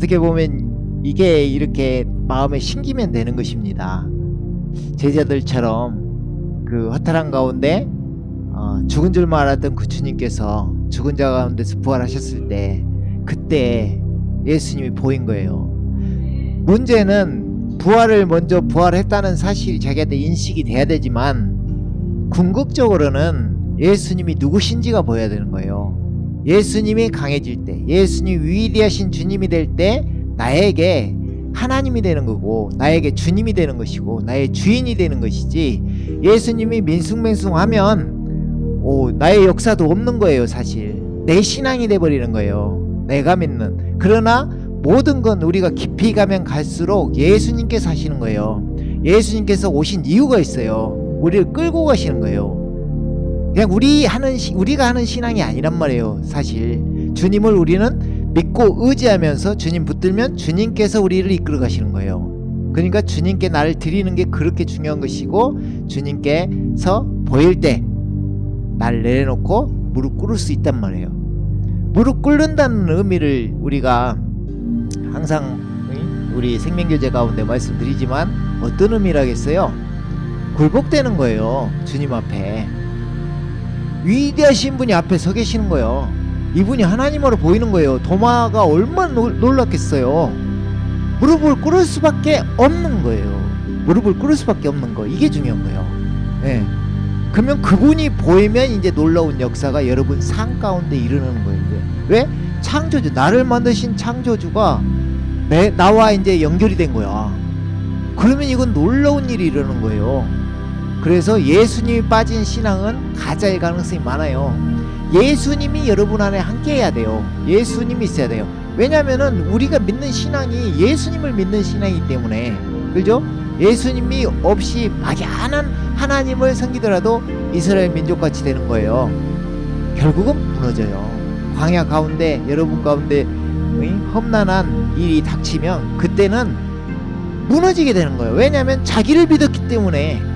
어떻게 보면 이게 이렇게 마음에 심기면 되는 것입니다. 제자들처럼 그 허탈한 가운데 죽은 줄만 알았던 그 주님께서 죽은 자 가운데서 부활하셨을 때 그때 예수님이 보인 거예요. 문제는 부활을 먼저 부활했다는 사실이 자기한테 인식이 돼야 되지만 궁극적으로는 예수님이 누구신지가 보여야 되는 거예요. 예수님이 강해질 때, 예수님이 위대하신 주님이 될 때 나에게 하나님이 되는 거고 나에게 주님이 되는 것이고 나의 주인이 되는 것이지, 예수님이 민숭맹숭하면 나의 역사도 없는 거예요. 사실 내 신앙이 돼버리는 거예요. 내가 믿는. 그러나 모든 건 우리가 깊이 가면 갈수록 예수님께서 하시는 거예요. 예수님께서 오신 이유가 있어요. 우리를 끌고 가시는 거예요. 그냥 우리가 하는 신앙이 아니란 말이에요. 사실 주님을 우리는 믿고 의지하면서 주님 붙들면 주님께서 우리를 이끌어 가시는 거예요. 그러니까 주님께 나를 드리는 게 그렇게 중요한 것이고, 주님께서 보일 때 나를 내려놓고 무릎 꿇을 수 있단 말이에요. 무릎 꿇는다는 의미를 우리가 항상 우리 생명교제 가운데 말씀드리지만 어떤 의미라겠어요? 굴복되는 거예요. 주님 앞에 위대하신 분이 앞에 서 계시는 거예요. 이분이 하나님으로 보이는 거예요. 도마가 얼마나 놀랐겠어요. 무릎을 꿇을 수밖에 없는 거예요. 무릎을 꿇을 수밖에 없는 거, 이게 중요한 거예요. 네. 그러면 그분이 보이면 이제 놀라운 역사가 여러분 삶 가운데 일어나는 거예요. 왜? 창조주, 나를 만드신 창조주가 나와 이제 연결이 된 거야. 그러면 이건 놀라운 일이 일어나는 거예요. 그래서 예수님이 빠진 신앙은 가짜의 가능성이 많아요. 예수님이 여러분 안에 함께 해야 돼요. 예수님이 있어야 돼요. 왜냐면은 우리가 믿는 신앙이 예수님을 믿는 신앙이기 때문에, 그죠? 예수님이 없이 막연한 하나님을 섬기더라도 이스라엘 민족같이 되는 거예요. 결국은 무너져요. 광야 가운데, 여러분 가운데 험난한 일이 닥치면 그때는 무너지게 되는 거예요. 왜냐하면 자기를 믿었기 때문에.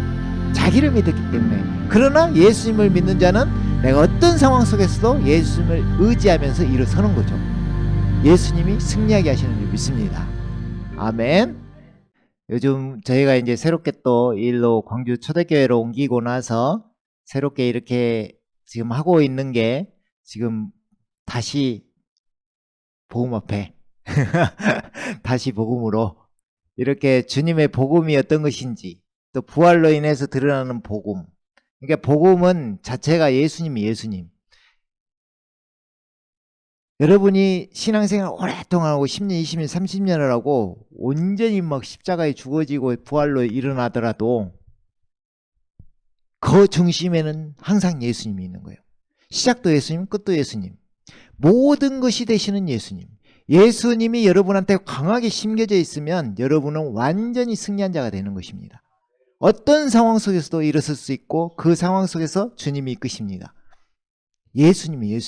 그러나 예수님을 믿는 자는 내가 어떤 상황 속에서도 예수님을 의지하면서 일어서는 거죠. 예수님이 승리하게 하시는 줄 믿습니다. 아멘. 요즘 저희가 이제 새롭게 또 일로 광주 초대교회로 옮기고 나서 새롭게 이렇게 지금 하고 있는 게, 지금 다시 복음 앞에 다시 복음으로 이렇게 주님의 복음이 어떤 것인지, 또 부활로 인해서 드러나는 복음. 그러니까 복음은 자체가 예수님. 여러분이 신앙생활 오랫동안 하고 10년, 20년, 30년을 하고 온전히 막 십자가에 죽어지고 부활로 일어나더라도 그 중심에는 항상 예수님이 있는 거예요. 시작도 예수님, 끝도 예수님. 모든 것이 되시는 예수님. 예수님이 여러분한테 강하게 심겨져 있으면 여러분은 완전히 승리한 자가 되는 것입니다. 어떤 상황 속에서도 일어설 수 있고 그 상황 속에서 주님이 이끄십니다. 예수님이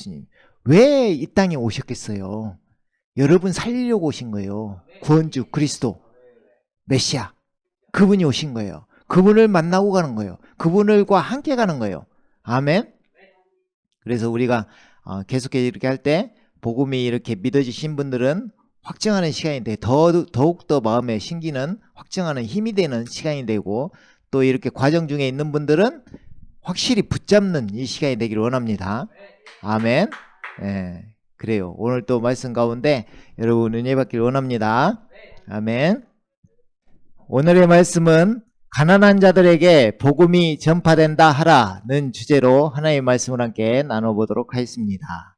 왜 이 땅에 오셨겠어요? 여러분 살리려고 오신 거예요. 구원주 그리스도 메시아, 그분이 오신 거예요. 그분을 만나고 가는 거예요. 그분과 함께 가는 거예요. 아멘. 그래서 우리가 계속해서 이렇게 할 때 복음이 이렇게 믿어지신 분들은 확증하는 시간이 돼. 더욱더 마음에 심기는 확증하는 힘이 되는 시간이 되고, 또 이렇게 과정 중에 있는 분들은 확실히 붙잡는 이 시간이 되기를 원합니다. 아멘. 예, 그래요. 오늘 또 말씀 가운데 여러분 은혜 받기를 원합니다. 아멘. 오늘의 말씀은 가난한 자들에게 복음이 전파된다 하라는 주제로 하나님의 말씀을 함께 나눠보도록 하겠습니다.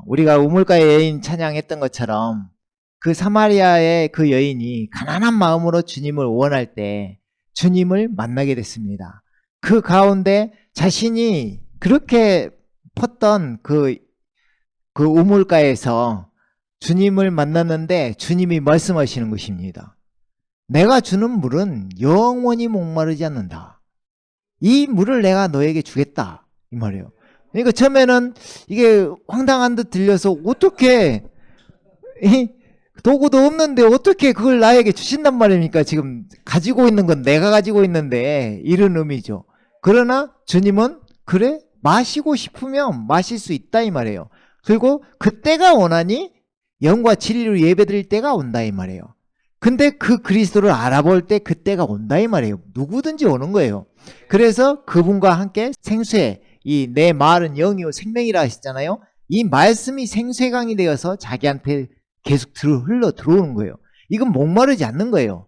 우리가 우물가의 여인 찬양했던 것처럼 그 사마리아의 그 여인이 가난한 마음으로 주님을 원할 때 주님을 만나게 됐습니다. 그 가운데 자신이 그렇게 펐던 그 우물가에서 주님을 만났는데 주님이 말씀하시는 것입니다. 내가 주는 물은 영원히 목마르지 않는다. 이 물을 내가 너에게 주겠다, 이 말이에요. 그러니까 처음에는 이게 황당한 듯 들려서 어떻게 도구도 없는데 어떻게 그걸 나에게 주신단 말입니까? 지금 가지고 있는 건 내가 가지고 있는데, 이런 의미죠. 그러나 주님은 그래? 마시고 싶으면 마실 수 있다, 이 말이에요. 그리고 그때가 원하니 영과 진리로 예배드릴 때가 온다 이 말이에요. 근데 그 그리스도를 알아볼 때 그때가 온다 이 말이에요. 누구든지 오는 거예요. 그래서 그분과 함께 생수의 이 내 말은 영이요 생명이라 하셨잖아요. 이 말씀이 생수강이 되어서 자기한테 계속 흘러 들어오는 거예요. 이건 목마르지 않는 거예요.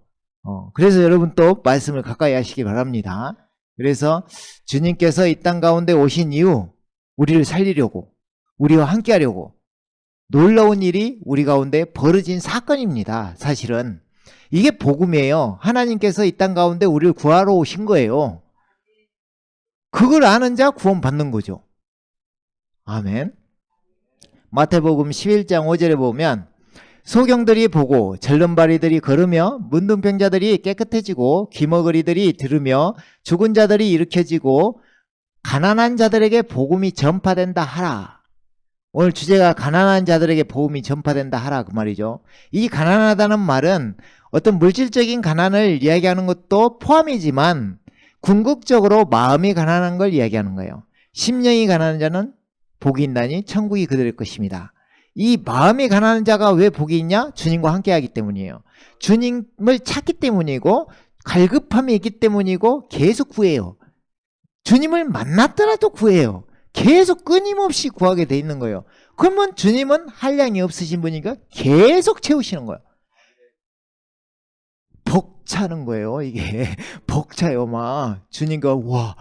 그래서 여러분 또 말씀을 가까이 하시기 바랍니다. 그래서 주님께서 이 땅 가운데 오신 이후 우리를 살리려고, 우리와 함께 하려고 놀라운 일이 우리 가운데 벌어진 사건입니다. 사실은 이게 복음이에요. 하나님께서 이 땅 가운데 우리를 구하러 오신 거예요. 그걸 아는 자 구원 받는 거죠. 아멘. 마태복음 11장 5절에 보면 소경들이 보고 절름발이들이 걸으며 문둥병자들이 깨끗해지고 귀머거리들이 들으며 죽은 자들이 일으켜지고 가난한 자들에게 복음이 전파된다 하라. 오늘 주제가 가난한 자들에게 복음이 전파된다 하라 그 말이죠. 이 가난하다는 말은 어떤 물질적인 가난을 이야기하는 것도 포함이지만 궁극적으로 마음이 가난한 걸 이야기하는 거예요. 심령이 가난한 자는 복이 있나니 천국이 그들의 것입니다. 이 마음이 가난한 자가 왜 복이 있냐? 주님과 함께하기 때문이에요. 주님을 찾기 때문이고 갈급함이 있기 때문이고 계속 구해요. 주님을 만났더라도 구해요. 계속 끊임없이 구하게 돼 있는 거예요. 그러면 주님은 한량이 없으신 분이니까 계속 채우시는 거예요. 벅차는 거예요. 이게 벅차요. 막 주님과 와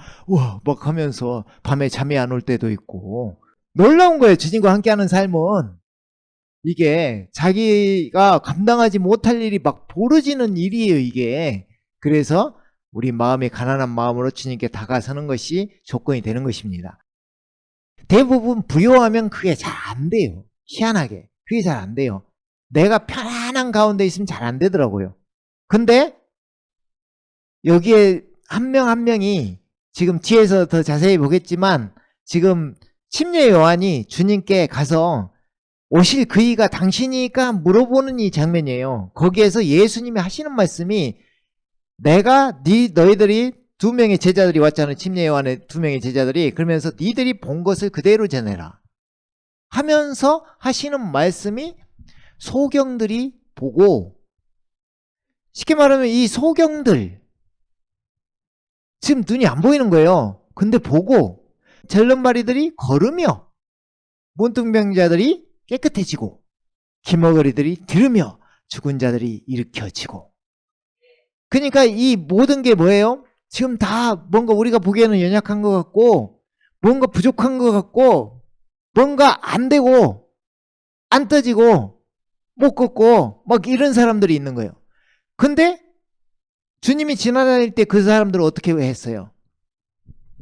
막 하면서 밤에 잠이 안 올 때도 있고 놀라운 거예요. 주님과 함께하는 삶은 이게 자기가 감당하지 못할 일이 막 벌어지는 일이에요. 이게 그래서 우리 마음이 가난한 마음으로 주님께 다가서는 것이 조건이 되는 것입니다. 대부분 부요하면 그게 잘 안 돼요. 희한하게 그게 잘 안 돼요. 내가 편안한 가운데 있으면 잘 안 되더라고요. 근데 여기에 한 명 한 명이 지금 뒤에서 더 자세히 보겠지만 지금 침례 요한이 주님께 가서 오실 그이가 당신이니까 물어보는 이 장면이에요. 거기에서 예수님이 하시는 말씀이 내가 너희들이 두 명의 제자들이 왔잖아요. 침례 요한의 두 명의 제자들이 그러면서 니들이 본 것을 그대로 전해라 하면서 하시는 말씀이 소경들이 보고 쉽게 말하면 이 소경들 지금 눈이 안 보이는 거예요. 근데 보고 절름발이들이 걸으며 문둥병자들이 깨끗해지고 귀머거리들이 들으며 죽은 자들이 일으켜지고 그러니까 이 모든 게 뭐예요? 지금 다 뭔가 우리가 보기에는 연약한 것 같고 뭔가 부족한 것 같고 뭔가 안 되고 안 떠지고 못 걷고 막 이런 사람들이 있는 거예요. 근데 주님이 지나다닐 때 그 사람들은 어떻게 했어요?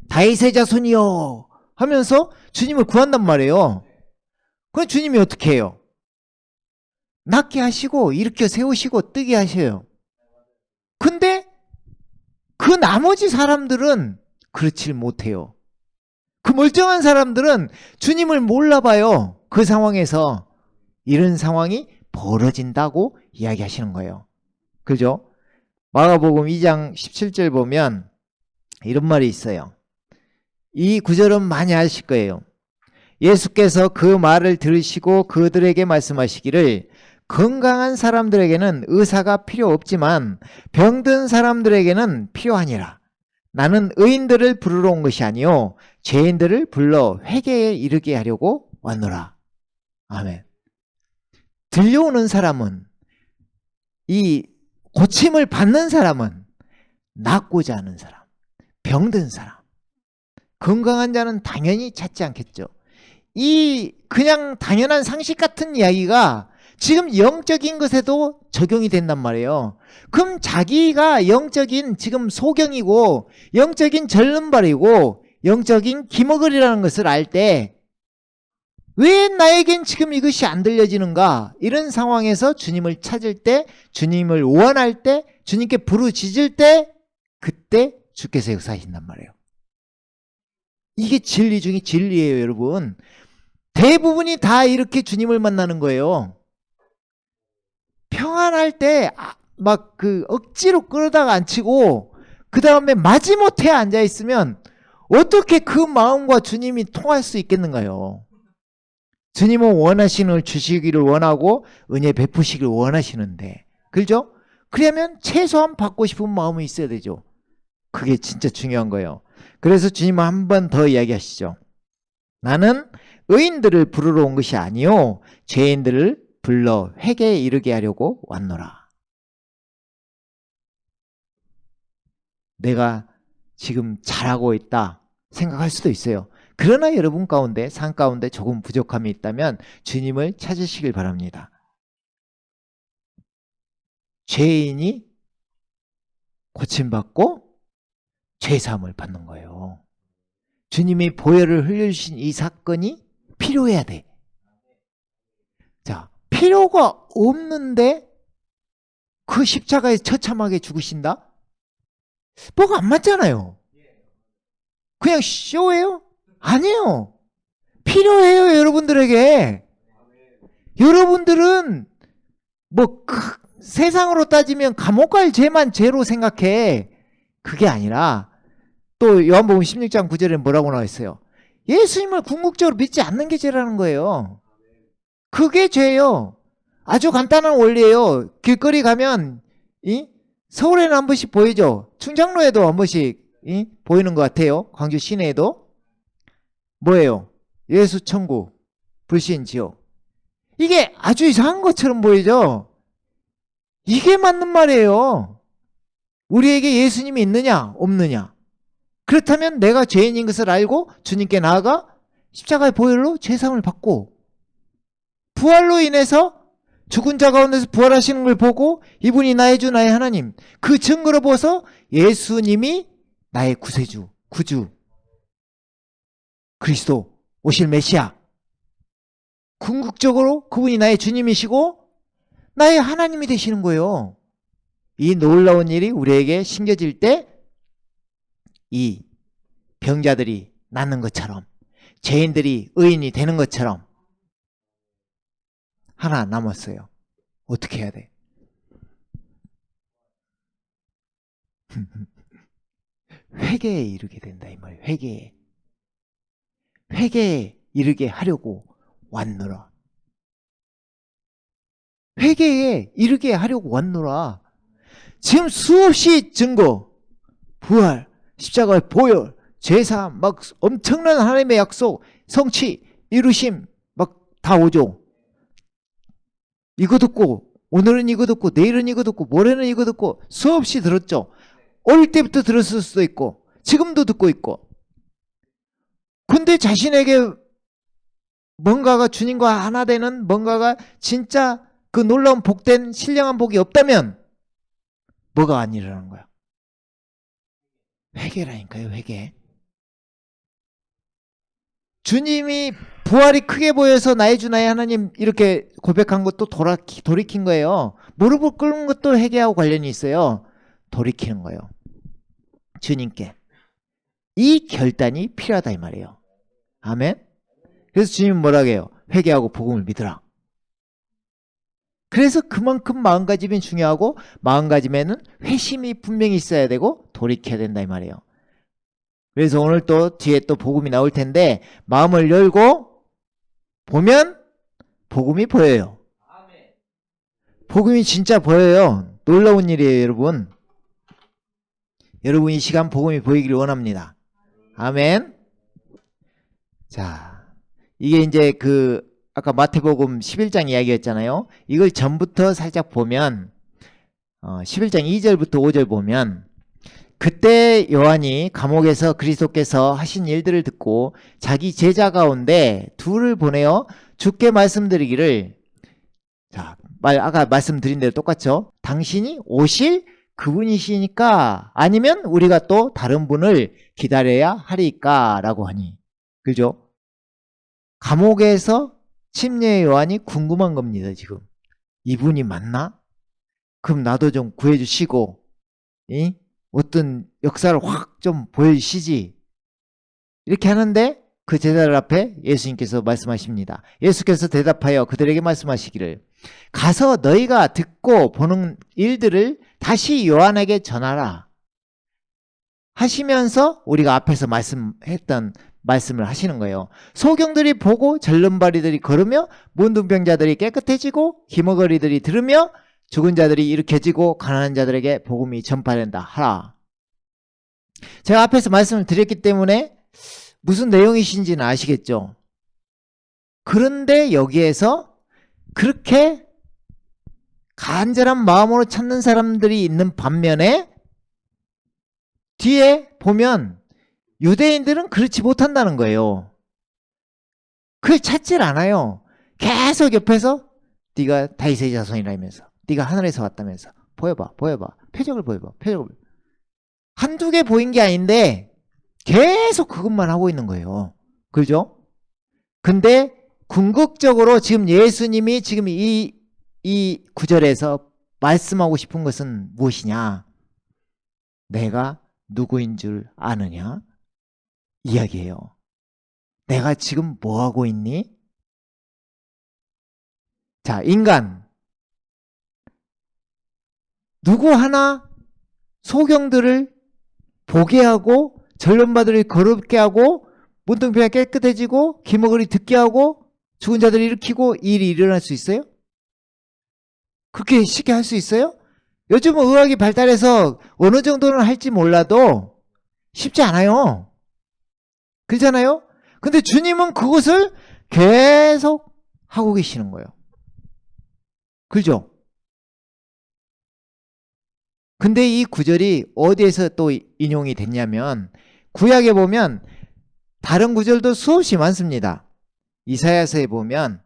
다윗의 자손이요 하면서 주님을 구한단 말이에요. 그럼 주님이 어떻게 해요? 낫게 하시고 일으켜 세우시고 뜨게 하셔요. 근데 그 나머지 사람들은 그렇지 못해요. 그 멀쩡한 사람들은 주님을 몰라봐요. 그 상황에서 이런 상황이 벌어진다고 이야기하시는 거예요. 그죠? 마가복음 2장 17절 보면 이런 말이 있어요. 이 구절은 많이 아실 거예요. 예수께서 그 말을 들으시고 그들에게 말씀하시기를 건강한 사람들에게는 의사가 필요 없지만 병든 사람들에게는 필요하니라. 나는 의인들을 부르러 온 것이 아니요 죄인들을 불러 회개에 이르게 하려고 왔노라. 아멘. 들려오는 사람은 이 고침을 받는 사람은 낫고자 하는 사람, 병든 사람, 건강한 자는 당연히 찾지 않겠죠. 이 그냥 당연한 상식 같은 이야기가 지금 영적인 것에도 적용이 된단 말이에요. 그럼 자기가 영적인 지금 소경이고 영적인 절름발이고 영적인 기머글이라는 것을 알 때 왜 나에겐 지금 이것이 안 들려지는가? 이런 상황에서 주님을 찾을 때, 주님을 원할 때, 주님께 부르짖을 때 그때 주께서 역사하신단 말이에요. 이게 진리 중에 진리예요, 여러분. 대부분이 다 이렇게 주님을 만나는 거예요. 평안할 때 막 그 억지로 끌어다가 앉히고 그 다음에 마지못해 앉아있으면 어떻게 그 마음과 주님이 통할 수 있겠는가요? 주님은 원하시는 걸 주시기를 원하고 은혜 베푸시기를 원하시는데, 그죠? 그러면 최소한 받고 싶은 마음이 있어야 되죠. 그게 진짜 중요한 거예요. 그래서 주님은 한 번 더 이야기하시죠. 나는 의인들을 부르러 온 것이 아니요 죄인들을 불러 회개에 이르게 하려고 왔노라. 내가 지금 잘하고 있다 생각할 수도 있어요. 그러나 여러분 가운데, 삶 가운데 조금 부족함이 있다면 주님을 찾으시길 바랍니다. 죄인이 고침받고 죄사함을 받는 거예요. 주님이 보혈을 흘려주신 이 사건이 필요해야 돼. 자, 필요가 없는데 그 십자가에 처참하게 죽으신다? 뭐가 안 맞잖아요. 그냥 쇼예요? 아니에요. 필요해요, 여러분들에게. 여러분들은 뭐 세상으로 따지면 감옥 갈 죄만 죄로 생각해. 그게 아니라 또 요한복음 16장 9절에 뭐라고 나와 있어요? 예수님을 궁극적으로 믿지 않는 게 죄라는 거예요. 그게 죄예요. 아주 간단한 원리예요. 길거리 가면 서울에는 한 번씩 보이죠. 충장로에도 한 번씩 보이는 것 같아요. 광주 시내에도. 뭐예요? 예수 천국, 불신 지옥. 이게 아주 이상한 것처럼 보이죠? 이게 맞는 말이에요. 우리에게 예수님이 있느냐 없느냐. 그렇다면 내가 죄인인 것을 알고 주님께 나아가 십자가의 보혈로 죄사함을 받고 부활로 인해서 죽은 자 가운데서 부활하시는 걸 보고 이분이 나의 주 나의 하나님, 그 증거로 보서 예수님이 나의 구세주, 구주, 그리스도, 오실 메시아, 궁극적으로 그분이 나의 주님이시고 나의 하나님이 되시는 거예요. 이 놀라운 일이 우리에게 심겨질 때 이 병자들이 낫는 것처럼, 죄인들이 의인이 되는 것처럼 하나 남았어요. 어떻게 해야 돼? 회개에 이르게 된다 이 말이에요. 회개에 이르게 하려고 왔노라. 회개에 이르게 하려고 왔노라. 지금 수없이 증거, 부활, 십자가의 보혈, 제사함, 막 엄청난 하나님의 약속, 성취, 이루심 막 다 오죠. 이거 듣고 오늘은 이거 듣고 내일은 이거 듣고 모레는 이거 듣고 수없이 들었죠. 어릴 때부터 들었을 수도 있고 지금도 듣고 있고. 근데 자신에게 뭔가가 주님과 하나 되는 뭔가가 진짜 그 놀라운 복된 신령한 복이 없다면 뭐가 안 일어나는 거야? 회개라니까요. 회개. 주님이 부활이 크게 보여서 나의 주 나의 하나님 이렇게 고백한 것도 돌이킨 거예요. 무릎을 꿇는 것도 회개하고 관련이 있어요. 돌이키는 거예요. 주님께. 이 결단이 필요하다 이 말이에요. 아멘. 그래서 주님은 뭐라고 해요? 회개하고 복음을 믿으라. 그래서 그만큼 마음가짐이 중요하고 마음가짐에는 회심이 분명히 있어야 되고 돌이켜야 된다 이 말이에요. 그래서 오늘 또 뒤에 또 복음이 나올 텐데 마음을 열고 보면 복음이 보여요. 복음이 진짜 보여요. 놀라운 일이에요, 여러분. 여러분 이 시간 복음이 보이기를 원합니다. 아멘. 자, 이게 이제 아까 마태복음 11장 이야기였잖아요. 이걸 전부터 살짝 보면 11장 2절부터 5절 보면 그때 요한이 감옥에서 그리스도께서 하신 일들을 듣고 자기 제자 가운데 둘을 보내어 주께 말씀드리기를, 자, 아까 말씀드린 대로 똑같죠. 당신이 오실 그분이시니까 아니면 우리가 또 다른 분을 기다려야 하리까 라고 하니, 그죠? 감옥에서 침례 요한이 궁금한 겁니다. 지금 이분이 맞나? 그럼 나도 좀 구해주시고 어떤 역사를 확 좀 보여주시지. 이렇게 하는데 그 제자들 앞에 예수님께서 말씀하십니다. 예수께서 대답하여 그들에게 말씀하시기를 가서 너희가 듣고 보는 일들을 다시 요한에게 전하라 하시면서 우리가 앞에서 말씀했던 말씀을 하시는 거예요. 소경들이 보고 절름발이들이 걸으며 문둥병자들이 깨끗해지고 기머거리들이 들으며 죽은 자들이 일으켜지고 가난한 자들에게 복음이 전파된다 하라. 제가 앞에서 말씀을 드렸기 때문에 무슨 내용이신지는 아시겠죠? 그런데 여기에서 그렇게 간절한 마음으로 찾는 사람들이 있는 반면에 뒤에 보면 유대인들은 그렇지 못한다는 거예요. 그걸 찾질 않아요. 계속 옆에서 네가 다윗의 자손이라면서, 네가 하늘에서 왔다면서, 보여봐 표적을 보여봐. 한두 개 보인 게 아닌데 계속 그것만 하고 있는 거예요. 그죠? 근데 궁극적으로 지금 예수님이 지금 이 구절에서 말씀하고 싶은 것은 무엇이냐? 내가 누구인 줄 아느냐? 이야기예요. 내가 지금 뭐 하고 있니? 자, 인간 누구 하나 소경들을 보게 하고 절름바들을 거룩게 하고 문둥병이 깨끗해지고 기머거리 듣게 하고 죽은 자들을 일으키고 일이 일어날 수 있어요? 그렇게 쉽게 할 수 있어요? 요즘은 의학이 발달해서 어느 정도는 할지 몰라도 쉽지 않아요. 그렇잖아요? 근데 주님은 그것을 계속 하고 계시는 거예요. 그죠? 근데 이 구절이 어디에서 또 인용이 됐냐면 구약에 보면 다른 구절도 수없이 많습니다. 이사야서에 보면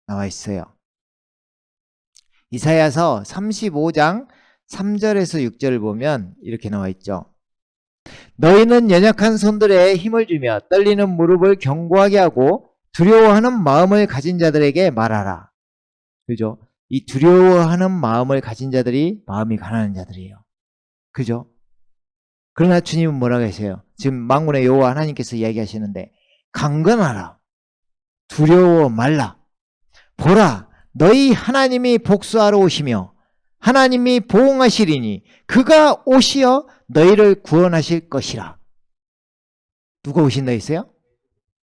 나와 있어요. 이사야서 35장 3절에서 6절을 보면 이렇게 나와 있죠. 너희는 연약한 손들에 힘을 주며 떨리는 무릎을 견고하게 하고 두려워하는 마음을 가진 자들에게 말하라. 그죠? 이 두려워하는 마음을 가진 자들이 마음이 가난한 자들이에요. 그죠? 그러나 주님은 뭐라고 하세요? 지금 만군의 여호와 하나님께서 이야기하시는데 강건하라. 두려워 말라. 보라. 너희 하나님이 복수하러 오시며 하나님이 보응하시리니 그가 오시어 너희를 구원하실 것이라. 누가 오신다 했어요?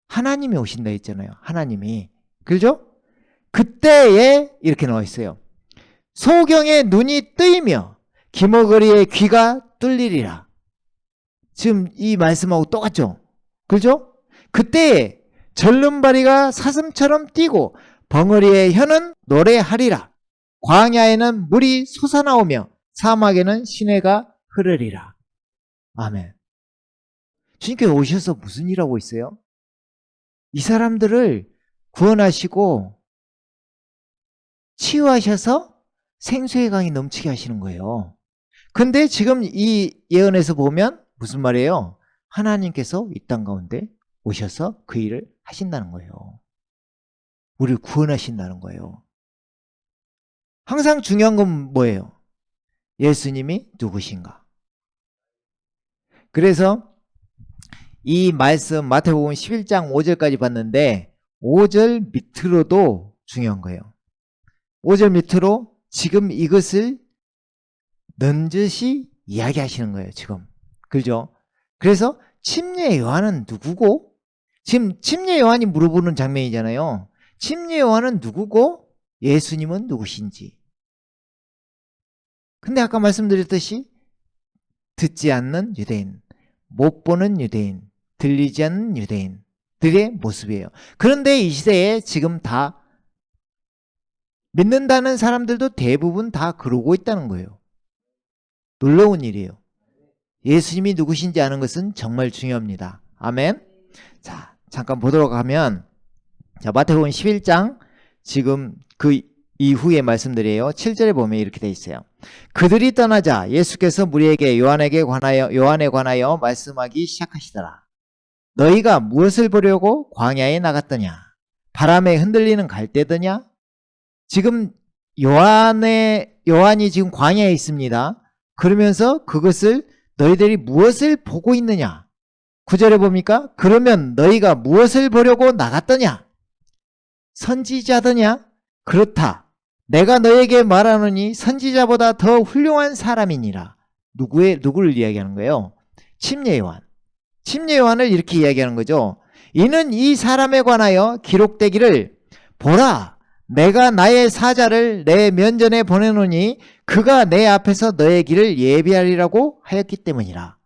하나님이 오신다 했잖아요. 하나님이. 그죠? 그때에 이렇게 나와 있어요. 소경의 눈이 뜨이며 기머거리의 귀가 뚫리리라. 지금 이 말씀하고 똑같죠? 그죠? 그때에 절름발이가 사슴처럼 뛰고 벙어리의 혀는 노래하리라. 광야에는 물이 솟아나오며 사막에는 시내가 흐르리라. 아멘. 주님께서 오셔서 무슨 일 하고 있어요? 이 사람들을 구원하시고 치유하셔서 생수의 강이 넘치게 하시는 거예요. 근데 지금 이 예언에서 보면 무슨 말이에요? 하나님께서 이 땅 가운데 오셔서 그 일을 하신다는 거예요. 우리를 구원하신다는 거예요. 항상 중요한 건 뭐예요? 예수님이 누구신가? 그래서 이 말씀 마태복음 11장 5절까지 봤는데 5절 밑으로도 중요한 거예요. 5절 밑으로 지금 이것을 넌지시 이야기하시는 거예요. 지금. 그죠? 그래서 침례 요한은 누구고? 지금 침례 요한이 물어보는 장면이잖아요. 침례 요한은 누구고 예수님은 누구신지. 근데 아까 말씀드렸듯이 듣지 않는 유대인, 못 보는 유대인, 들리지 않는 유대인들의 모습이에요. 그런데 이 시대에 지금 다 믿는다는 사람들도 대부분 다 그러고 있다는 거예요. 놀라운 일이에요. 예수님이 누구신지 아는 것은 정말 중요합니다. 아멘. 자, 잠깐 보도록 하면 자, 마태복음 11장 지금 그 이후의 말씀들이에요. 7절에 보면 이렇게 돼 있어요. 그들이 떠나자 예수께서 무리에게 요한에 관하여 말씀하기 시작하시더라. 너희가 무엇을 보려고 광야에 나갔더냐? 바람에 흔들리는 갈대더냐? 지금 요한이 지금 광야에 있습니다. 그러면서 그것을 너희들이 무엇을 보고 있느냐? 9절에 봅니까? 그러면 너희가 무엇을 보려고 나갔더냐? 선지자더냐? 그렇다. 내가 너에게 말하노니 선지자보다 더 훌륭한 사람이니라. 누구를 이야기하는 거예요? 침례 요한. 침례 요한을 이렇게 이야기하는 거죠. 이는 이 사람에 관하여 기록되기를 보라 내가 나의 사자를 내 면전에 보내노니 그가 내 앞에서 너의 길을 예비하리라고 하였기 때문이라.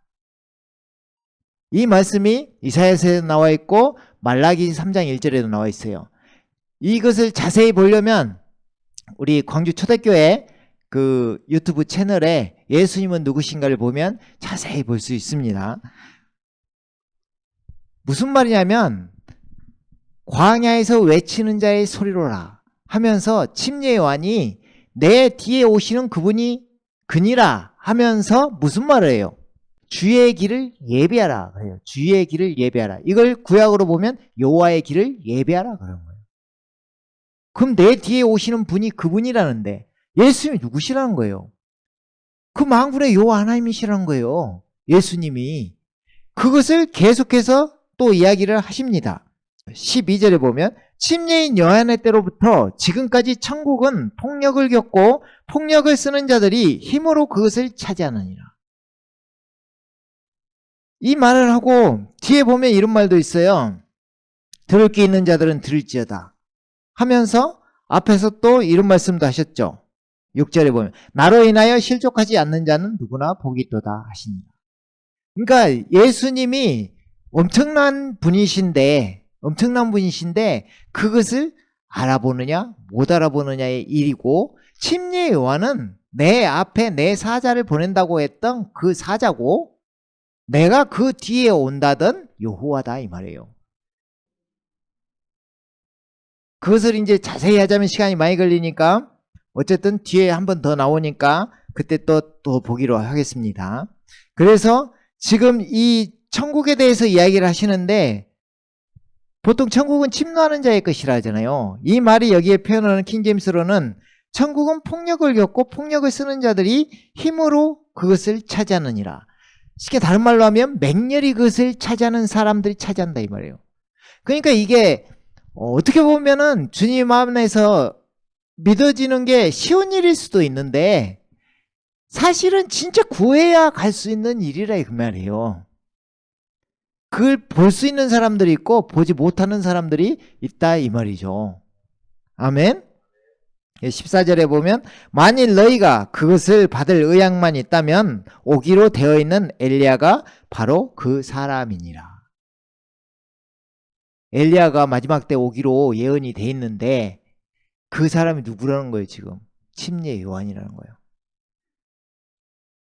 이 말씀이 이사야서에 나와 있고 말라기 3장 1절에도 나와 있어요. 이것을 자세히 보려면 우리 광주 초대교회 그 유튜브 채널에 예수님은 누구신가를 보면 자세히 볼 수 있습니다. 무슨 말이냐면 광야에서 외치는 자의 소리로라 하면서 침례 요한이 내 뒤에 오시는 그분이 그니라 하면서 무슨 말을 해요? 주의 길을 예비하라 그래요. 주의 길을 예비하라. 이걸 구약으로 보면 여호와의 길을 예비하라 그런 거예요. 그럼 내 뒤에 오시는 분이 그분이라는데 예수님이 누구시라는 거예요? 그 만군의 여호와 하나님이시라는 거예요. 예수님이. 그것을 계속해서 또 이야기를 하십니다. 12절에 보면 침례인 요한의 때로부터 지금까지 천국은 폭력을 겪고 폭력을 쓰는 자들이 힘으로 그것을 차지하느니라. 이 말을 하고 뒤에 보면 이런 말도 있어요. 들을 게 있는 자들은 들을지어다 하면서 앞에서 또 이런 말씀도 하셨죠. 6절에 보면 나로 인하여 실족하지 않는 자는 누구나 복이 있도다 하시니라. 그러니까 예수님이 엄청난 분이신데 그것을 알아보느냐 못 알아보느냐의 일이고 침례 요한은 내 앞에 내 사자를 보낸다고 했던 그 사자고 내가 그 뒤에 온다던 여호와다 이 말이에요. 그것을 이제 자세히 하자면 시간이 많이 걸리니까 어쨌든 뒤에 한 번 더 나오니까 그때 또 보기로 하겠습니다. 그래서 지금 이 천국에 대해서 이야기를 하시는데 보통 천국은 침노하는 자의 것이라 하잖아요. 이 말이 여기에 표현하는 킹제임스로는 천국은 폭력을 겪고 폭력을 쓰는 자들이 힘으로 그것을 차지하느니라. 쉽게 다른 말로 하면 맹렬히 그것을 차지하는 사람들이 차지한다 이 말이에요. 그러니까 이게 어떻게 보면은 주님 안에서 믿어지는 게 쉬운 일일 수도 있는데 사실은 진짜 구해야 갈 수 있는 일이라 그 말이에요. 그걸 볼 수 있는 사람들이 있고 보지 못하는 사람들이 있다 이 말이죠. 아멘. 14절에 보면 만일 너희가 그것을 받을 의향만 있다면 오기로 되어 있는 엘리야가 바로 그 사람이니라. 엘리야가 마지막 때 오기로 예언이 돼 있는데 그 사람이 누구라는 거예요 지금? 침례 요한이라는 거예요.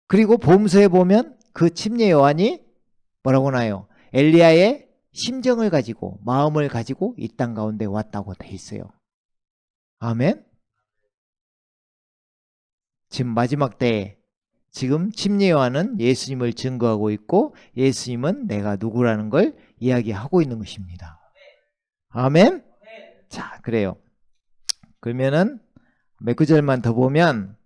그리고 복음서에 보면 그 침례 요한이 뭐라고 나요? 엘리야의 심정을 가지고 마음을 가지고 이 땅 가운데 왔다고 돼 있어요. 아멘. 지금 마지막 때 지금 침례 요한은 예수님을 증거하고 있고 예수님은 내가 누구라는 걸 이야기하고 있는 것입니다. 아멘. 자, 그래요. 그러면은 몇 구절만 더 보면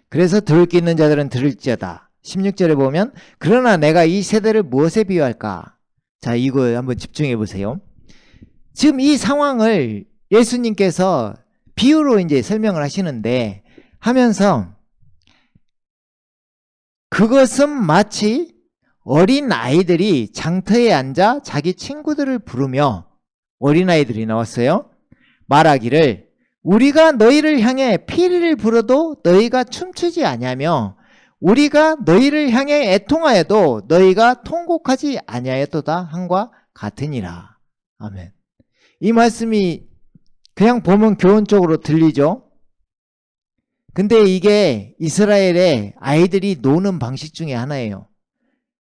그래서 들을 게 있는 자들은 들을지어다. 16절에 보면 그러나 내가 이 세대를 무엇에 비유할까? 자, 이거 한번 집중해 보세요. 지금 이 상황을 예수님께서 비유로 이제 설명을 하시는데 하면서 그것은 마치 어린 아이들이 장터에 앉아 자기 친구들을 부르며 어린아이들이 나왔어요. 말하기를 우리가 너희를 향해 피리를 불어도 너희가 춤추지 아니하며 우리가 너희를 향해 애통하여도 너희가 통곡하지 아니하였도다 함과 같으니라. 아멘. 이 말씀이 그냥 보면 교훈적으로 들리죠. 근데 이게 이스라엘의 아이들이 노는 방식 중에 하나예요.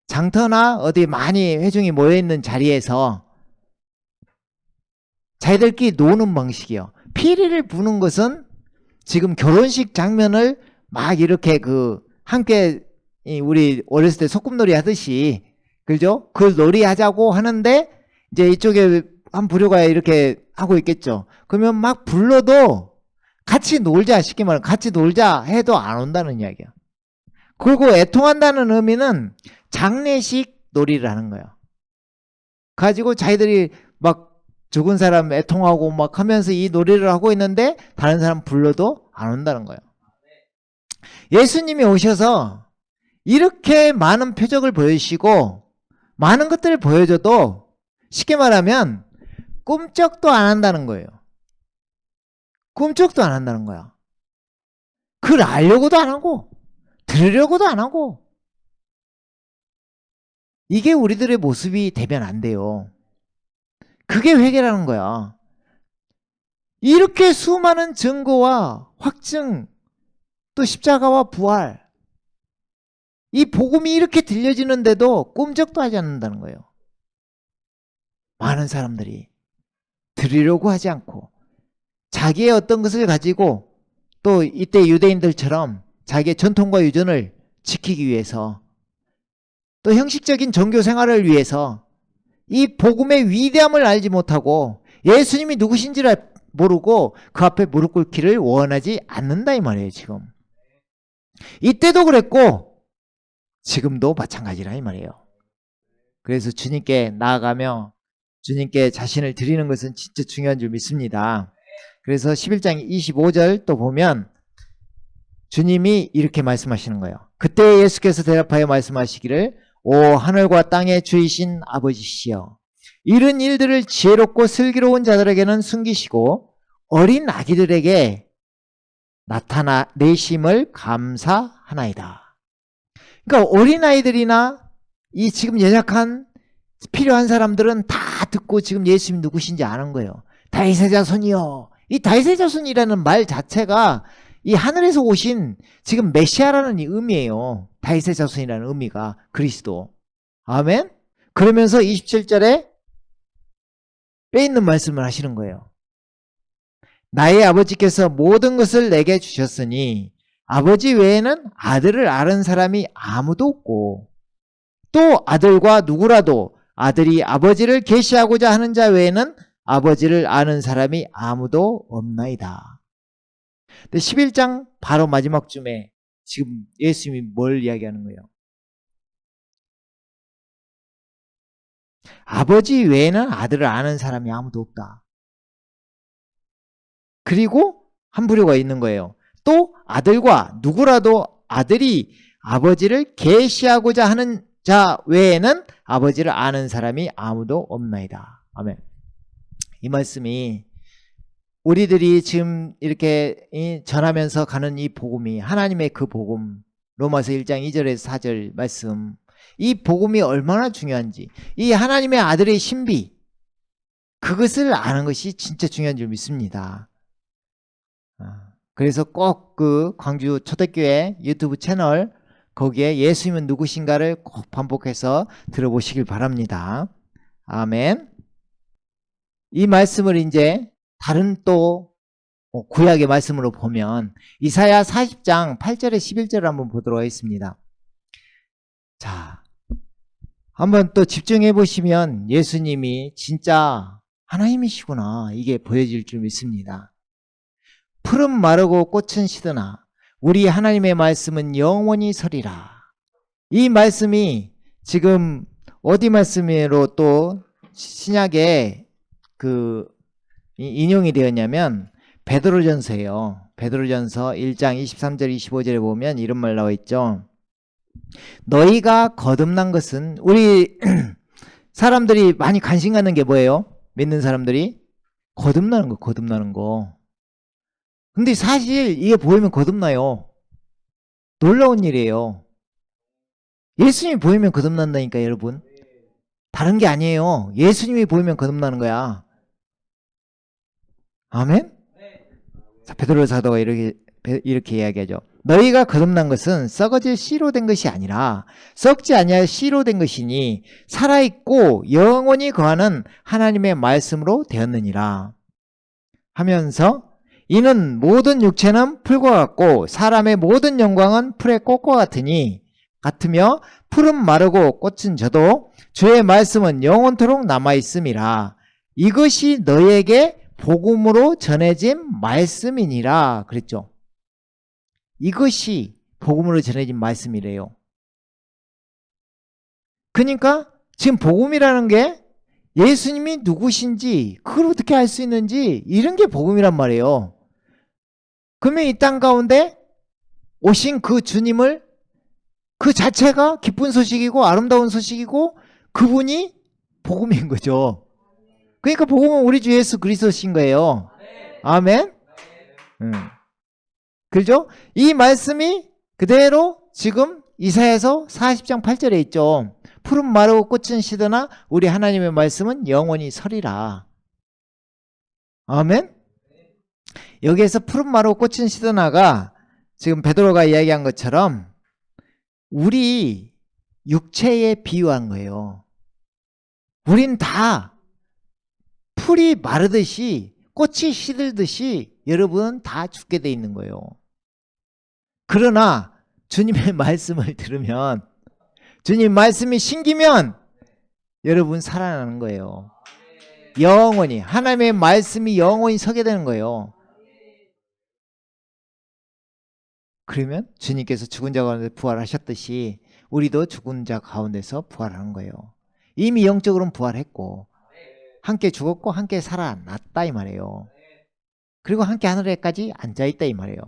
장터나 어디 많이 회중이 모여있는 자리에서 자기들끼리 노는 방식이요. 피리를 부는 것은 지금 결혼식 장면을 막 이렇게 함께 우리 어렸을 때 소꿉놀이 하듯이 그죠? 그 놀이 하자고 하는데 이제 이쪽에 한 부류가 이렇게 하고 있겠죠. 그러면 막 불러도 같이 놀자 쉽게 말하면 같이 놀자 해도 안 온다는 이야기야. 그리고 애통한다는 의미는 장례식 놀이를 하는 거예요. 가지고 자기들이 막 죽은 사람 애통하고 막 하면서 이 놀이를 하고 있는데 다른 사람 불러도 안 온다는 거예요. 예수님이 오셔서 이렇게 많은 표적을 보여주시고 많은 것들을 보여줘도 쉽게 말하면 꿈쩍도 안 한다는 거예요. 꿈쩍도 안 한다는 거야. 그걸 알려고도 안 하고 들으려고도 안 하고. 이게 우리들의 모습이 되면 안 돼요. 그게 회개라는 거야. 이렇게 수많은 증거와 확증, 또 십자가와 부활, 이 복음이 이렇게 들려지는데도 꿈쩍도 하지 않는다는 거예요. 많은 사람들이 들으려고 하지 않고 자기의 어떤 것을 가지고 또 이때 유대인들처럼 자기의 전통과 유전을 지키기 위해서 또 형식적인 종교 생활을 위해서 이 복음의 위대함을 알지 못하고 예수님이 누구신지를 모르고 그 앞에 무릎 꿇기를 원하지 않는다 이 말이에요. 지금 이때도 그랬고 지금도 마찬가지라 이 말이에요. 그래서 주님께 나아가며 주님께 자신을 드리는 것은 진짜 중요한 줄 믿습니다. 그래서 11장 25절 또 보면 주님이 이렇게 말씀하시는 거예요. 그때 예수께서 대답하여 말씀하시기를 오 하늘과 땅의 주이신 아버지시여, 이런 일들을 지혜롭고 슬기로운 자들에게는 숨기시고 어린 아기들에게 나타내심을 감사하나이다. 그러니까 어린아이들이나 이 지금 연약한 필요한 사람들은 다 듣고 지금 예수님 누구신지 아는 거예요. 다윗의 자손이요. 이 다윗의 자손이라는 말 자체가 이 하늘에서 오신 지금 메시아라는 이 의미예요. 다윗의 자손이라는 의미가 그리스도. 아멘. 그러면서 27절에 빼있는 말씀을 하시는 거예요. 나의 아버지께서 모든 것을 내게 주셨으니 아버지 외에는 아들을 아는 사람이 아무도 없고 또 아들과 누구라도 아들이 아버지를 계시하고자 하는 자 외에는 아버지를 아는 사람이 아무도 없나이다. 근데 11장 바로 마지막 쯤에 지금 예수님이 뭘 이야기하는 거예요? 아버지 외에는 아들을 아는 사람이 아무도 없다. 그리고 한 부류가 있는 거예요. 또 아들과 누구라도 아들이 아버지를 계시하고자 하는 자 외에는 아버지를 아는 사람이 아무도 없나이다. 아멘. 이 말씀이 우리들이 지금 이렇게 전하면서 가는 이 복음이 하나님의 그 복음, 로마서 1장 2절에서 4절 말씀, 이 복음이 얼마나 중요한지, 이 하나님의 아들의 신비, 그것을 아는 것이 진짜 중요한 줄 믿습니다. 그래서 꼭 그 광주 초대교회 유튜브 채널 거기에 예수님은 누구신가를 꼭 반복해서 들어보시길 바랍니다. 아멘. 이 말씀을 이제 다른 또 구약의 말씀으로 보면 이사야 40장 8절에 11절을 한번 보도록 하겠습니다. 자, 한번 또 집중해 보시면 예수님이 진짜 하나님이시구나 이게 보여질 줄 믿습니다. 풀은 마르고 꽃은 시드나 우리 하나님의 말씀은 영원히 서리라. 이 말씀이 지금 어디 말씀으로 또 신약에 그 인용이 되었냐면 베드로전서예요. 베드로전서 1장 23절 25절에 보면 이런 말 나와 있죠. 너희가 거듭난 것은, 우리 사람들이 많이 관심 갖는 게 뭐예요? 믿는 사람들이 거듭나는 거, 거듭나는 거. 근데 사실 이게 보이면 거듭나요. 놀라운 일이에요. 예수님이 보이면 거듭난다니까 여러분. 다른 게 아니에요. 예수님이 보이면 거듭나는 거야. 아멘? 자, 베드로 사도가 이렇게 이야기하죠. 너희가 거듭난 것은 썩어질 씨로 된 것이 아니라 썩지 아니할 씨로 된 것이니 살아있고 영원히 거하는 하나님의 말씀으로 되었느니라 하면서 이는 모든 육체는 풀과 같고 사람의 모든 영광은 풀의 꽃과 같으며 풀은 마르고 꽃은 져도 주의 말씀은 영원토록 남아있음이라. 이것이 너희에게 복음으로 전해진 말씀이니라 그랬죠. 이것이 복음으로 전해진 말씀이래요. 그러니까 지금 복음이라는 게 예수님이 누구신지 그걸 어떻게 알 수 있는지 이런 게 복음이란 말이에요. 그러면 이 땅 가운데 오신 그 주님을 그 자체가 기쁜 소식이고 아름다운 소식이고 그분이 복음인 거죠. 그러니까 복음은 우리 주 예수 그리스도신 거예요. 아멘. 그렇죠? 이 말씀이 그대로 지금 이사야서 40장 8절에 있죠. 푸른 마르고 꽃은 시드나 우리 하나님의 말씀은 영원히 서리라. 아멘. 여기에서 푸른 마르고 꽃은 시드나가 지금 베드로가 이야기한 것처럼 우리 육체에 비유한 거예요. 우린 다 풀이 마르듯이 꽃이 시들듯이 여러분은 다 죽게 돼 있는 거예요. 그러나 주님의 말씀을 들으면, 주님 말씀이 신기면 여러분 살아나는 거예요. 영원히, 하나님의 말씀이 영원히 서게 되는 거예요. 그러면 주님께서 죽은 자 가운데 부활하셨듯이 우리도 죽은 자 가운데서 부활하는 거예요. 이미 영적으로는 부활했고 함께 죽었고 함께 살아났다 이 말이에요. 그리고 함께 하늘에까지 앉아있다 이 말이에요.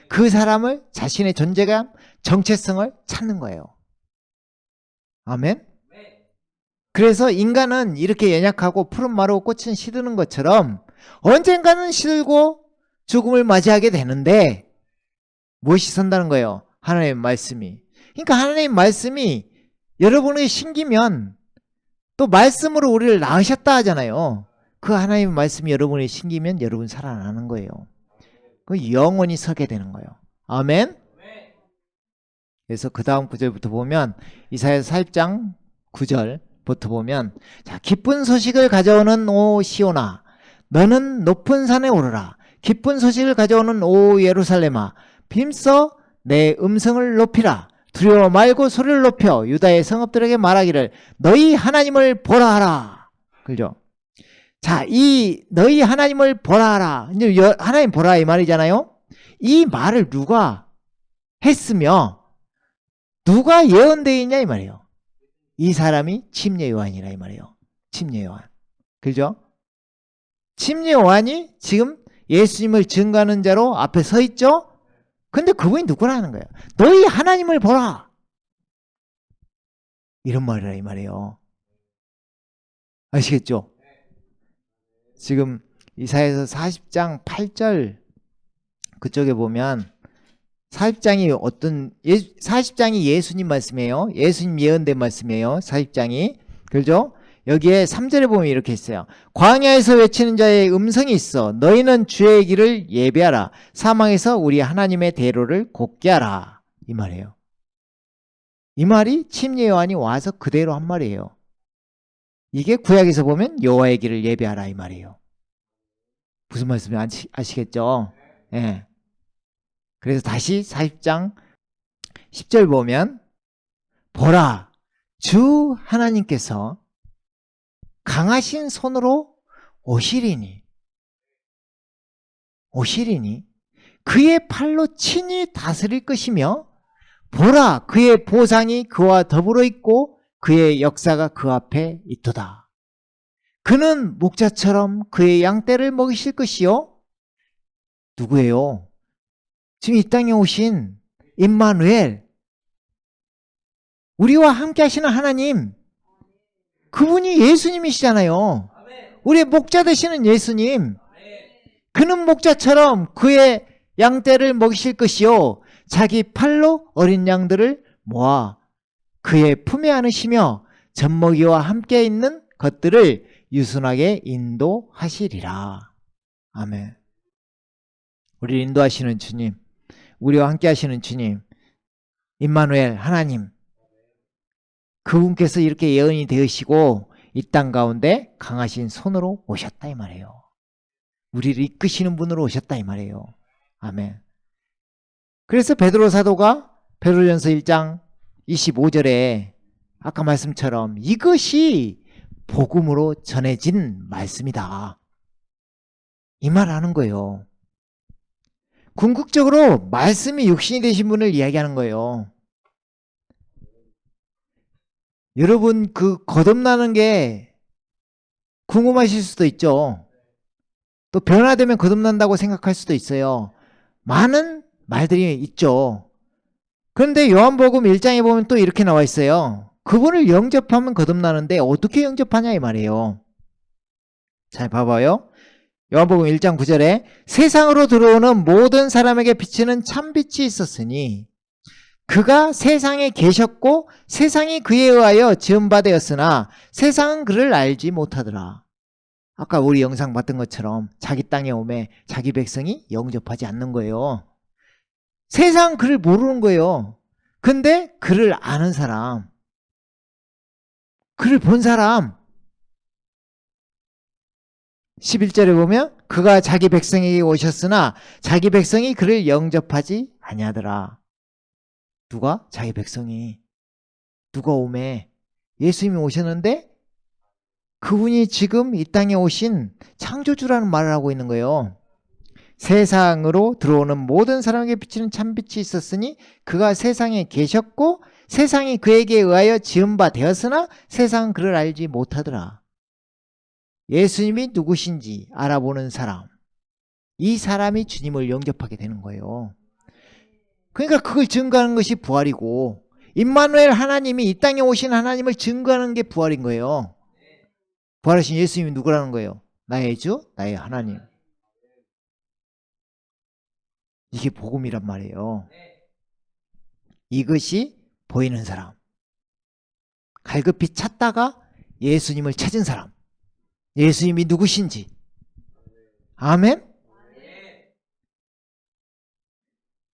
그 사람을 자신의 존재감, 정체성을 찾는 거예요. 아멘. 그래서 인간은 이렇게 연약하고 푸른 마르고 꽃은 시드는 것처럼 언젠가는 시들고 죽음을 맞이하게 되는데 무엇이 선다는 거예요? 하나님의 말씀이. 그러니까 하나님의 말씀이 여러분의 신기면 또 말씀으로 우리를 낳으셨다 하잖아요. 그 하나님의 말씀이 여러분의 신기면 여러분 살아나는 거예요. 그 영원히 서게 되는 거예요. 아멘. 그래서 그 다음 구절부터 보면 이사야서 40장 9절부터 보면, 자, 기쁜 소식을 가져오는 오 시온아 너는 높은 산에 오르라. 기쁜 소식을 가져오는 오 예루살렘아 힘써 내 음성을 높이라. 두려워 말고 소리를 높여 유다의 성읍들에게 말하기를 너희 하나님을 보라 하라. 그죠? 자, 이 너희 하나님을 보라 하라. 이제 하나님 보라 이 말이잖아요. 이 말을 누가 했으며 누가 예언되어 있냐 이 말이에요. 이 사람이 침례 요한이라 이 말이에요. 침례 요한. 그죠? 침례 요한이 지금 예수님을 증거하는 자로 앞에 서 있죠? 근데 그분이 누구라는 거예요? 너희 하나님을 보라. 이런 말이라 이 말이에요. 아시겠죠? 지금 이사야서 40장 8절 그쪽에 보면 40장이 예수님 말씀이에요. 예수님 예언된 말씀이에요. 40장이. 그죠? 여기에 3절에 보면 이렇게 있어요. 광야에서 외치는 자의 음성이 있어. 너희는 주의 길을 예배하라. 사망에서 우리 하나님의 대로를 곧게 하라. 이 말이에요. 이 말이 침례 요한이 와서 그대로 한 말이에요. 이게 구약에서 보면 여호와의 길을 예배하라 이 말이에요. 무슨 말씀인지 아시겠죠? 예. 네. 그래서 다시 40장 10절 보면 보라 주 하나님께서 강하신 손으로 오시리니 그의 팔로 친히 다스릴 것이며 보라 그의 보상이 그와 더불어 있고 그의 역사가 그 앞에 있도다. 그는 목자처럼 그의 양떼를 먹이실 것이요. 누구예요? 지금 이 땅에 오신 임마누엘, 우리와 함께 하시는 하나님, 그분이 예수님이시잖아요. 우리의 목자 되시는 예수님. 그는 목자처럼 그의 양떼를 먹이실 것이요 자기 팔로 어린 양들을 모아 그의 품에 안으시며 젖먹이와 함께 있는 것들을 유순하게 인도하시리라. 아멘. 우리를 인도하시는 주님, 우리와 함께 하시는 주님, 임마누엘 하나님, 그분께서 이렇게 예언이 되으시고 이 땅 가운데 강하신 손으로 오셨다 이 말이에요. 우리를 이끄시는 분으로 오셨다 이 말이에요. 아멘. 그래서 베드로 사도가 베드로전서 1장 25절에 아까 말씀처럼 이것이 복음으로 전해진 말씀이다 이 말 하는 거예요. 궁극적으로 말씀이 육신이 되신 분을 이야기하는 거예요. 여러분 그 거듭나는 게 궁금하실 수도 있죠. 또 변화되면 거듭난다고 생각할 수도 있어요. 많은 말들이 있죠. 그런데 요한복음 1장에 보면 또 이렇게 나와 있어요. 그분을 영접하면 거듭나는데 어떻게 영접하냐 이 말이에요. 잘 봐봐요. 요한복음 1장 9절에 세상으로 들어오는 모든 사람에게 비치는 참빛이 있었으니 그가 세상에 계셨고 세상이 그에 의하여 지은 바 되었으나 세상은 그를 알지 못하더라. 아까 우리 영상 봤던 것처럼 자기 땅에 오매 자기 백성이 영접하지 않는 거예요. 세상 그를 모르는 거예요. 근데 그를 아는 사람, 그를 본 사람, 11절에 보면 그가 자기 백성에게 오셨으나 자기 백성이 그를 영접하지 아니하더라. 누가? 자기 백성이. 누가 오매? 예수님이 오셨는데 그분이 지금 이 땅에 오신 창조주라는 말을 하고 있는 거예요. 세상으로 들어오는 모든 사람에게 비치는 참빛이 있었으니 그가 세상에 계셨고 세상이 그에게 의하여 지은 바 되었으나 세상은 그를 알지 못하더라. 예수님이 누구신지 알아보는 사람, 이 사람이 주님을 영접하게 되는 거예요. 그러니까 그걸 증거하는 것이 부활이고 임마누엘 하나님이 이 땅에 오신 하나님을 증거하는 게 부활인 거예요. 부활하신 예수님이 누구라는 거예요? 나의 주, 나의 하나님. 이게 복음이란 말이에요. 이것이 보이는 사람. 갈급히 찾다가 예수님을 찾은 사람. 예수님이 누구신지. 아멘?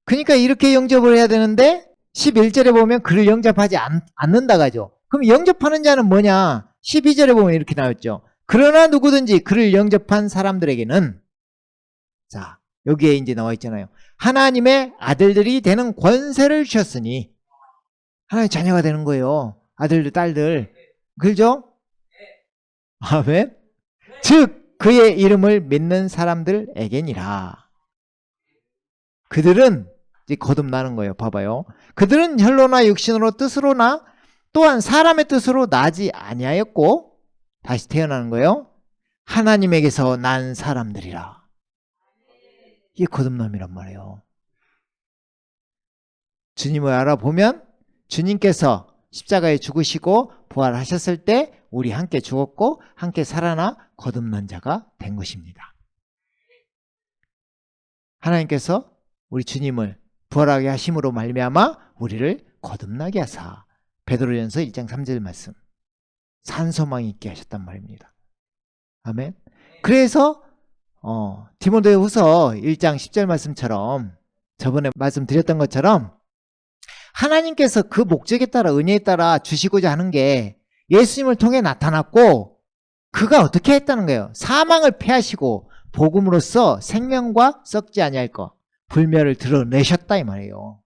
그러니까 이렇게 영접을 해야 되는데 11절에 보면 그를 영접하지 않는다 가죠. 그럼 영접하는 자는 뭐냐? 12절에 보면 이렇게 나왔죠. 그러나 누구든지 그를 영접한 사람들에게는, 자, 여기에 이제 나와 있잖아요. 하나님의 아들들이 되는 권세를 주셨으니, 하나님의 자녀가 되는 거예요. 아들들, 딸들. 그죠? 아멘? 즉 그의 이름을 믿는 사람들에게니라. 그들은 이제 거듭나는 거예요. 봐봐요. 그들은 혈로나 육신으로 뜻으로나 또한 사람의 뜻으로 나지 아니하였고, 다시 태어나는 거예요. 하나님에게서 난 사람들이라. 이게 거듭남이란 말이에요. 주님을 알아보면 주님께서 십자가에 죽으시고 부활하셨을 때 우리 함께 죽었고 함께 살아나 거듭난 자가 된 것입니다. 하나님께서 우리 주님을 부활하게 하심으로 말미암아 우리를 거듭나게 하사, 베드로전서 1장 3절 말씀, 산소망 있게 하셨단 말입니다. 아멘. 그래서 디모데후서 1장 10절 말씀처럼, 저번에 말씀드렸던 것처럼 하나님께서 그 목적에 따라 은혜에 따라 주시고자 하는 게 예수님을 통해 나타났고, 그가 어떻게 했다는 거예요? 사망을 패하시고 복음으로써 생명과 썩지 아니할 것, 불멸을 드러내셨다 이 말이에요.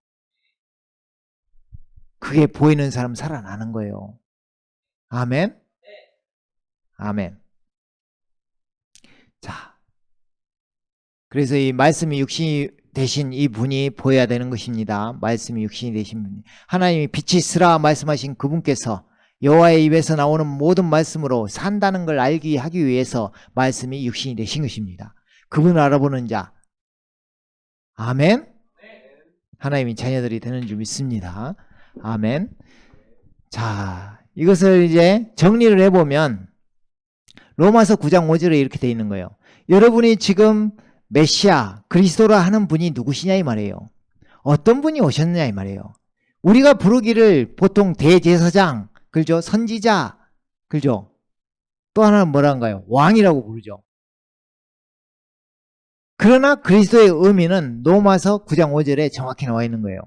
그게 보이는 사람 살아나는 거예요. 아멘. 아멘. 자, 그래서 이 말씀이 육신이 되신 이 분이 보여야 되는 것입니다. 말씀이 육신이 되신 분이, 하나님이 빛이 있으라 말씀하신 그분께서 여호와의 입에서 나오는 모든 말씀으로 산다는 걸 알게 하기 위해서 말씀이 육신이 되신 것입니다. 그분을 알아보는 자, 아멘. 하나님이 자녀들이 되는 줄 믿습니다. 아멘. 자, 이것을 이제 정리를 해보면 로마서 9장 5절에 이렇게 되어 있는 거예요. 여러분이 지금 메시아, 그리스도라 하는 분이 누구시냐 이 말이에요. 어떤 분이 오셨느냐 이 말이에요. 우리가 부르기를 보통 대제사장, 그죠? 선지자, 그죠? 또 하나는 뭐란가요? 왕이라고 부르죠. 그러나 그리스도의 의미는 로마서 9장 5절에 정확히 나와 있는 거예요.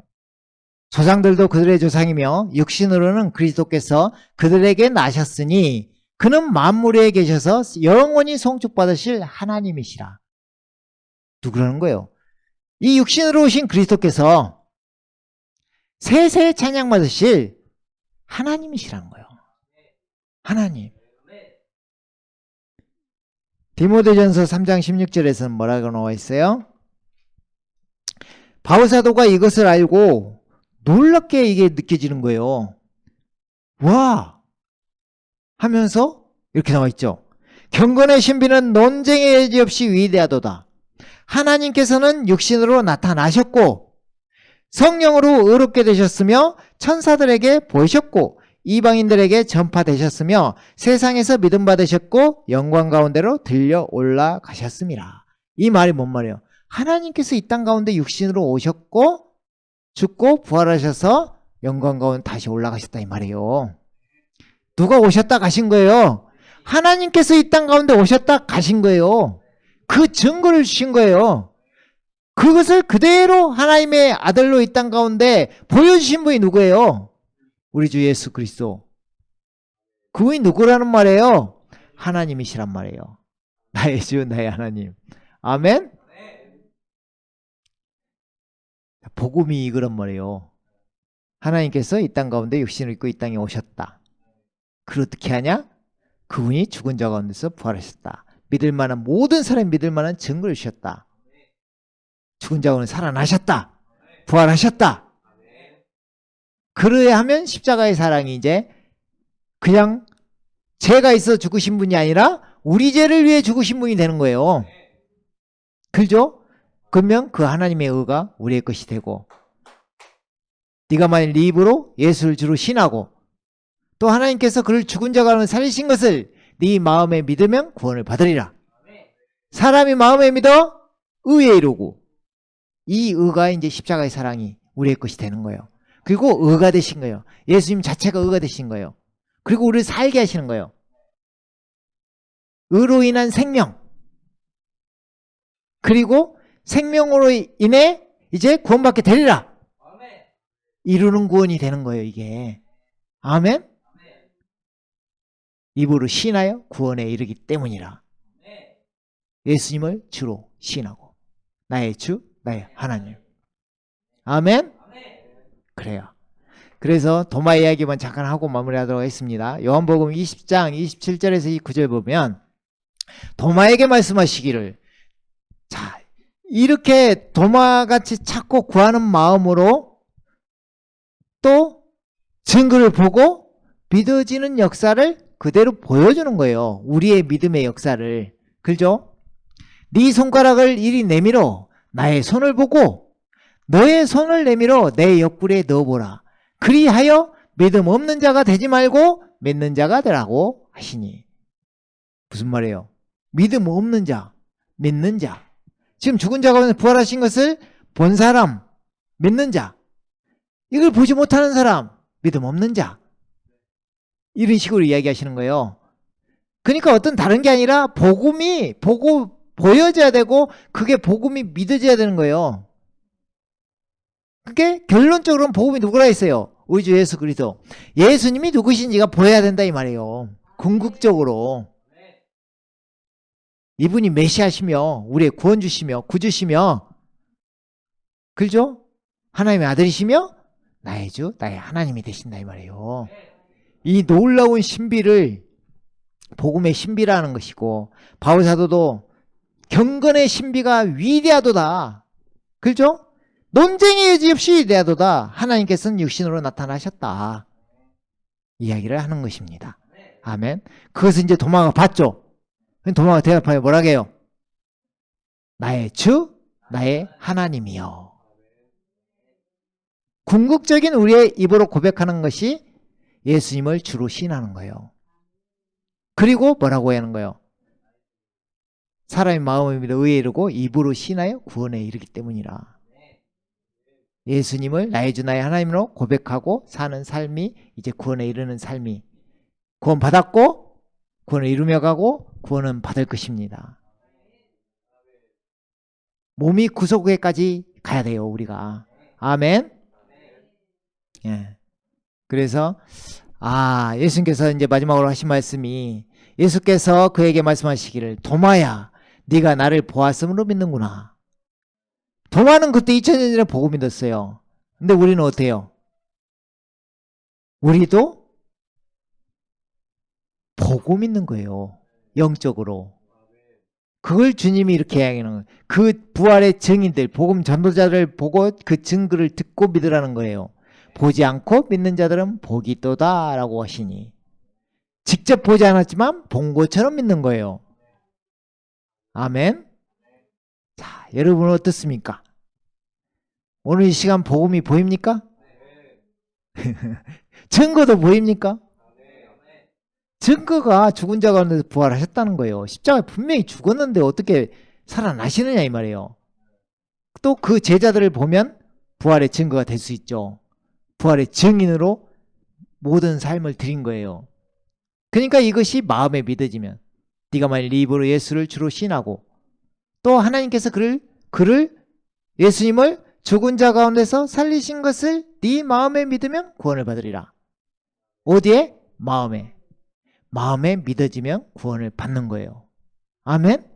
조상들도 그들의 조상이며 육신으로는 그리스도께서 그들에게 나셨으니 그는 만물 위에 계셔서 영원히 송축받으실 하나님이시라. 누구라는 거예요? 이 육신으로 오신 그리스도께서 세세 찬양받으실 하나님이시라는 거예요. 하나님. 디모데전서 3장 16절에서는 뭐라고 나와 있어요? 바울사도가 이것을 알고 놀랍게 이게 느껴지는 거예요. 와! 하면서 이렇게 나와 있죠. 경건의 신비는 논쟁의 여지 없이 위대하도다. 하나님께서는 육신으로 나타나셨고 성령으로 의롭게 되셨으며 천사들에게 보이셨고 이방인들에게 전파되셨으며 세상에서 믿음 받으셨고 영광 가운데로 들려 올라가셨습니다. 이 말이 뭔 말이에요? 하나님께서 이 땅 가운데 육신으로 오셨고 죽고 부활하셔서 영광 가운데 다시 올라가셨다 이 말이에요. 누가 오셨다 가신 거예요? 하나님께서 이 땅 가운데 오셨다 가신 거예요. 그 증거를 주신 거예요. 그것을 그대로 하나님의 아들로 이 땅 가운데 보여주신 분이 누구예요? 우리 주 예수 그리스도. 그분이 누구라는 말이에요? 하나님이시란 말이에요. 나의 주 나의 하나님. 아멘. 복음이 그런 말이에요. 하나님께서 이 땅 가운데 육신을 입고 이 땅에 오셨다. 그걸 어떻게 하냐? 그분이 죽은 자 가운데서 부활하셨다. 믿을 만한 모든 사람이 믿을 만한 증거를 주셨다. 죽은 자 가운데 살아나셨다. 부활하셨다. 그래야 하면 십자가의 사랑이 이제 그냥 죄가 있어 죽으신 분이 아니라 우리 죄를 위해 죽으신 분이 되는 거예요. 그죠? 그러면 그 하나님의 의가 우리의 것이 되고, 네가 만일 네 입으로 예수를 주로 신하고 또 하나님께서 그를 죽은 자 가운데 살리신 것을 네 마음에 믿으면 구원을 받으리라. 사람이 마음에 믿어 의에 이르고, 이 의가 이제 십자가의 사랑이 우리의 것이 되는 거예요. 그리고 의가 되신 거예요. 예수님 자체가 의가 되신 거예요. 그리고 우리를 살게 하시는 거예요. 의로 인한 생명, 그리고 생명으로 인해 이제 구원받게 되리라. 이루는 구원이 되는 거예요, 이게. 아멘. 입으로 신하여 구원에 이르기 때문이라. 예수님을 주로 신하고 나의 주 나의 하나님. 아멘. 그래요. 그래서 도마 이야기만 잠깐 하고 마무리하도록 하겠습니다. 요한복음 20장 27절에서 이 9절 보면 도마에게 말씀하시기를, 자, 이렇게 도마같이 찾고 구하는 마음으로 또 증거를 보고 믿어지는 역사를 그대로 보여주는 거예요. 우리의 믿음의 역사를. 그죠? 네 손가락을 이리 내밀어 나의 손을 보고 너의 손을 내밀어 내 옆구리에 넣어보라. 그리하여 믿음 없는 자가 되지 말고 믿는 자가 되라고 하시니. 무슨 말이에요? 믿음 없는 자, 믿는 자. 지금 죽은 자 가운데 부활하신 것을 본 사람, 믿는 자. 이걸 보지 못하는 사람, 믿음 없는 자. 이런 식으로 이야기하시는 거예요. 그러니까 어떤 다른 게 아니라 복음이 보여져야 되고 그게 복음이 믿어져야 되는 거예요. 그게 결론적으로는 복음이 누구라 했어요? 우리 주 예수 그리스도. 예수님이 누구신지가 보여야 된다 이 말이에요. 궁극적으로. 이분이 메시아시며 우리의 구원주시며 구주시며, 그죠? 하나님의 아들이시며 나의 주 나의 하나님이 되신다 이 말이에요. 이 놀라운 신비를 복음의 신비라는 것이고, 바울 사도도 경건의 신비가 위대하도다. 그죠? 논쟁의 여지 없이 위대하도다. 하나님께서는 육신으로 나타나셨다. 이야기를 하는 것입니다. 아멘. 그것을 이제 도마가 봤죠. 도마가 대답하여 뭐라고 해요? 나의 주, 나의 하나님이요. 궁극적인 우리의 입으로 고백하는 것이 예수님을 주로 신하는 거예요. 그리고 뭐라고 하는 거예요? 사람의 마음을 믿어 의에 이르고 입으로 신하여 구원에 이르기 때문이라. 예수님을 나의 주 나의 하나님으로 고백하고 사는 삶이 이제 구원에 이르는 삶이, 구원 받았고 구원을 이루며 가고 구원은 받을 것입니다. 몸이 구속에까지 가야 돼요, 우리가. 아멘. 예. 그래서 예수님께서 이제 마지막으로 하신 말씀이, 예수께서 그에게 말씀하시기를, 도마야, 네가 나를 보았으므로 믿는구나. 도마는 그때 2000년 전에 보고 믿었어요. 근데 우리는 어때요? 우리도 보고 믿는 거예요. 영적으로. 그걸 주님이 이렇게 이야기하는 거예요. 그 부활의 증인들, 복음 전도자를 보고 그 증거를 듣고 믿으라는 거예요. 보지 않고 믿는 자들은 복이 있도다 라고 하시니, 직접 보지 않았지만 본 것처럼 믿는 거예요. 아멘. 자, 여러분은 어떻습니까? 오늘 이 시간 복음이 보입니까? 증거도 보입니까? 증거가 죽은 자 가운데서 부활하셨다는 거예요. 십자가에 분명히 죽었는데 어떻게 살아나시느냐 이 말이에요. 또 그 제자들을 보면 부활의 증거가 될 수 있죠. 부활의 증인으로 모든 삶을 드린 거예요. 그러니까 이것이 마음에 믿어지면 네가 만일 네 입으로 예수를 주로 신하고 또 하나님께서 그를 예수님을 죽은 자 가운데서 살리신 것을 네 마음에 믿으면 구원을 받으리라. 어디에? 마음에. 마음에 믿어지면 구원을 받는 거예요. 아멘?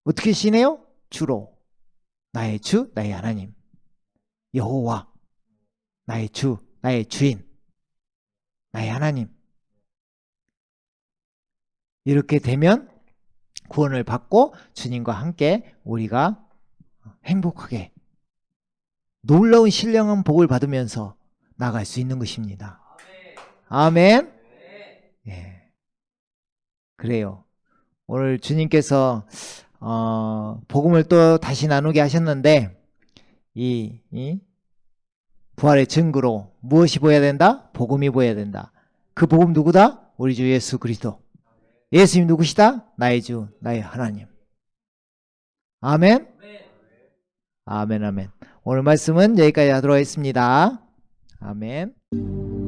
어떻게 신해요? 주로. 나의 주, 나의 하나님. 여호와. 나의 주, 나의 주인. 나의 하나님. 이렇게 되면 구원을 받고 주님과 함께 우리가 행복하게 놀라운 신령한 복을 받으면서 나갈 수 있는 것입니다. 아멘. 예. 그래요. 오늘 주님께서 복음을 또 다시 나누게 하셨는데 이 부활의 증거로 무엇이 보여야 된다? 복음이 보여야 된다. 그 복음 누구다? 우리 주 예수 그리스도. 예수님 누구시다? 나의 주, 나의 하나님. 아멘. 아멘, 아멘. 오늘 말씀은 여기까지 하도록 하겠습니다. 아멘.